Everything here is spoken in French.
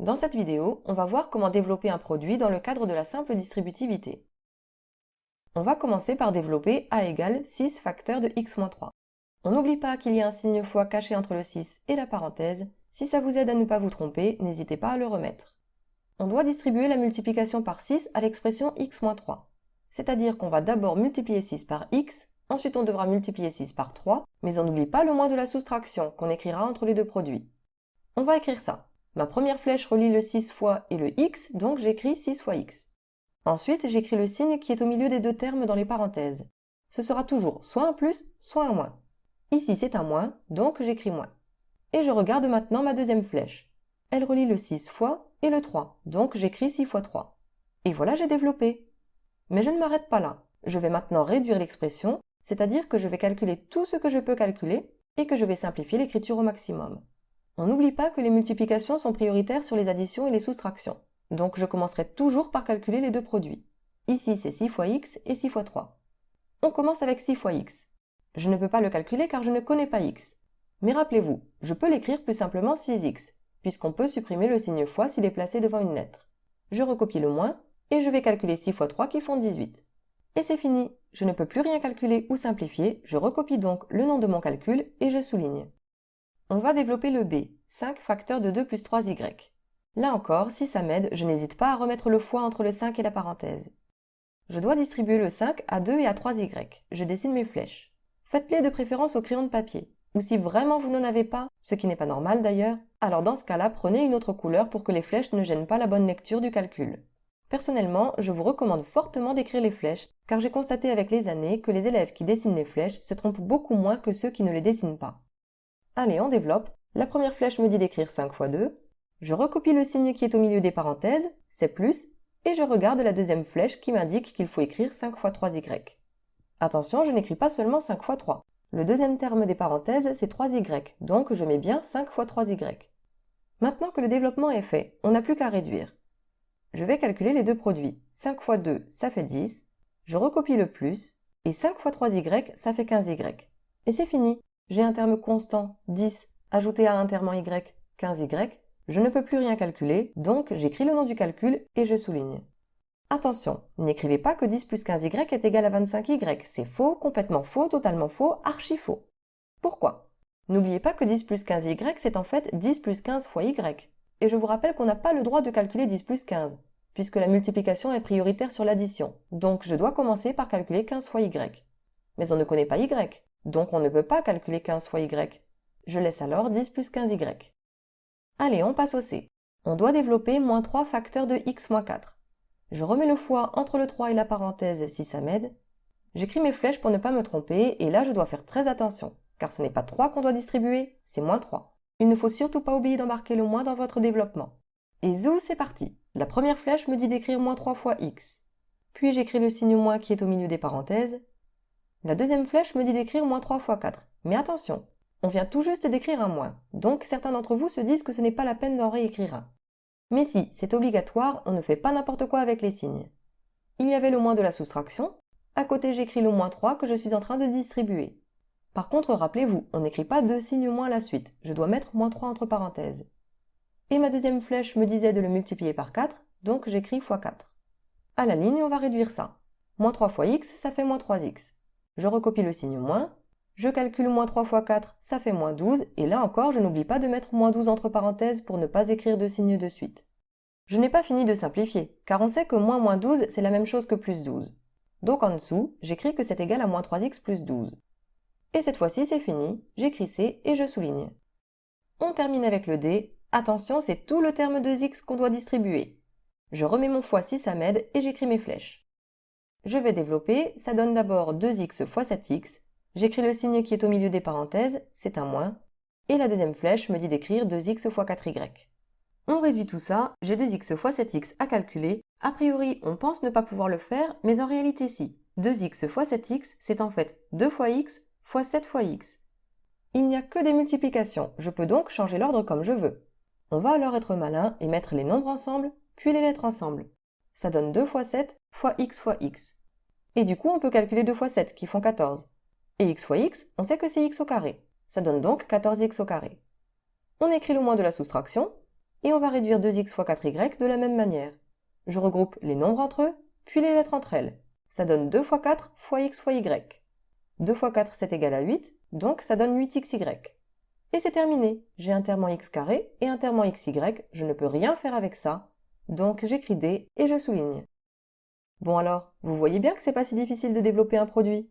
Dans cette vidéo, on va voir comment développer un produit dans le cadre de la simple distributivité. On va commencer par développer a égale 6 facteurs de x-3. On n'oublie pas qu'il y a un signe fois caché entre le 6 et la parenthèse. Si ça vous aide à ne pas vous tromper, n'hésitez pas à le remettre. On doit distribuer la multiplication par 6 à l'expression x-3. C'est-à-dire qu'on va d'abord multiplier 6 par x, ensuite on devra multiplier 6 par 3, mais on n'oublie pas le moins de la soustraction qu'on écrira entre les deux produits. On va écrire ça. Ma première flèche relie le 6 fois et le x, donc j'écris 6 fois x. Ensuite, j'écris le signe qui est au milieu des deux termes dans les parenthèses. Ce sera toujours soit un plus, soit un moins. Ici, c'est un moins, donc j'écris moins. Et je regarde maintenant ma deuxième flèche. Elle relie le 6 fois et le 3, donc j'écris 6 fois 3. Et voilà, j'ai développé. Mais je ne m'arrête pas là. Je vais maintenant réduire l'expression, c'est-à-dire que je vais calculer tout ce que je peux calculer et que je vais simplifier l'écriture au maximum. On n'oublie pas que les multiplications sont prioritaires sur les additions et les soustractions. Donc je commencerai toujours par calculer les deux produits. Ici c'est 6 fois x et 6 fois 3. On commence avec 6 fois x. Je ne peux pas le calculer car je ne connais pas x. Mais rappelez-vous, je peux l'écrire plus simplement 6x, puisqu'on peut supprimer le signe fois s'il est placé devant une lettre. Je recopie le moins et je vais calculer 6 fois 3 qui font 18. Et c'est fini, je ne peux plus rien calculer ou simplifier, je recopie donc le nom de mon calcul et je souligne. On va développer le b, 5 facteurs de 2 plus 3y. Là encore, si ça m'aide, je n'hésite pas à remettre le fois entre le 5 et la parenthèse. Je dois distribuer le 5 à 2 et à 3y. Je dessine mes flèches. Faites-les de préférence au crayon de papier. Ou si vraiment vous n'en avez pas, ce qui n'est pas normal d'ailleurs, alors dans ce cas-là, prenez une autre couleur pour que les flèches ne gênent pas la bonne lecture du calcul. Personnellement, je vous recommande fortement d'écrire les flèches, car j'ai constaté avec les années que les élèves qui dessinent les flèches se trompent beaucoup moins que ceux qui ne les dessinent pas. Allez, on développe. La première flèche me dit d'écrire 5 fois 2. Je recopie le signe qui est au milieu des parenthèses, c'est plus, et je regarde la deuxième flèche qui m'indique qu'il faut écrire 5 fois 3y. Attention, je n'écris pas seulement 5 fois 3. Le deuxième terme des parenthèses, c'est 3y, donc je mets bien 5 fois 3y. Maintenant que le développement est fait, on n'a plus qu'à réduire. Je vais calculer les deux produits. 5 fois 2, ça fait 10. Je recopie le plus, et 5 fois 3y, ça fait 15y. Et c'est fini. J'ai un terme constant, 10, ajouté à un terme en y, 15y. Je ne peux plus rien calculer, donc j'écris le nom du calcul et je souligne. Attention, n'écrivez pas que 10 plus 15y est égal à 25y. C'est faux, complètement faux, totalement faux, archi faux. Pourquoi? N'oubliez pas que 10 plus 15y, c'est en fait 10 plus 15 fois y. Et je vous rappelle qu'on n'a pas le droit de calculer 10 plus 15, puisque la multiplication est prioritaire sur l'addition. Donc je dois commencer par calculer 15 fois y. Mais on ne connaît pas y. Donc on ne peut pas calculer 15 fois y. Je laisse alors 10 plus 15y. Allez, on passe au c. On doit développer moins 3 facteurs de x moins 4. Je remets le fois entre le 3 et la parenthèse si ça m'aide. J'écris mes flèches pour ne pas me tromper et là je dois faire très attention, car ce n'est pas 3 qu'on doit distribuer, c'est moins 3. Il ne faut surtout pas oublier d'embarquer le moins dans votre développement. Et zou, c'est parti. La première flèche me dit d'écrire moins 3 fois x. Puis j'écris le signe moins qui est au milieu des parenthèses. La deuxième flèche me dit d'écrire moins 3 fois 4. Mais attention, on vient tout juste d'écrire un moins, donc certains d'entre vous se disent que ce n'est pas la peine d'en réécrire un. Mais si, c'est obligatoire, on ne fait pas n'importe quoi avec les signes. Il y avait le moins de la soustraction. À côté, j'écris le moins 3 que je suis en train de distribuer. Par contre, rappelez-vous, on n'écrit pas deux signes moins à la suite. Je dois mettre moins 3 entre parenthèses. Et ma deuxième flèche me disait de le multiplier par 4, donc j'écris fois 4. À la ligne, on va réduire ça. Moins 3 fois x, ça fait moins 3x. Je recopie le signe moins. Je calcule moins 3 fois 4, ça fait moins 12, et là encore, je n'oublie pas de mettre moins 12 entre parenthèses pour ne pas écrire deux signes de suite. Je n'ai pas fini de simplifier, car on sait que moins 12, c'est la même chose que plus 12. Donc en dessous, j'écris que c'est égal à moins 3x plus 12. Et cette fois-ci, c'est fini, j'écris C et je souligne. On termine avec le D. Attention, c'est tout le terme de x qu'on doit distribuer. Je remets mon fois si ça m'aide et j'écris mes flèches. Je vais développer, ça donne d'abord 2x fois 7x. J'écris le signe qui est au milieu des parenthèses, c'est un moins. Et la deuxième flèche me dit d'écrire 2x fois 4y. On réduit tout ça, j'ai 2x fois 7x à calculer. A priori, on pense ne pas pouvoir le faire, mais en réalité si. 2x fois 7x, c'est en fait 2 fois x fois 7 fois x. Il n'y a que des multiplications, je peux donc changer l'ordre comme je veux. On va alors être malin et mettre les nombres ensemble, puis les lettres ensemble. Ça donne 2 fois 7 fois x. Et du coup, on peut calculer 2 fois 7 qui font 14. Et x fois x, on sait que c'est x au carré. Ça donne donc 14x au carré. On écrit le moins de la soustraction. Et on va réduire 2x fois 4y de la même manière. Je regroupe les nombres entre eux, puis les lettres entre elles. Ça donne 2 fois 4 fois x fois y. 2 fois 4 c'est égal à 8, donc ça donne 8xy. Et c'est terminé, j'ai un terme en x carré et un terme en xy, je ne peux rien faire avec ça, donc j'écris D et je souligne. Bon alors, vous voyez bien que c'est pas si difficile de développer un produit.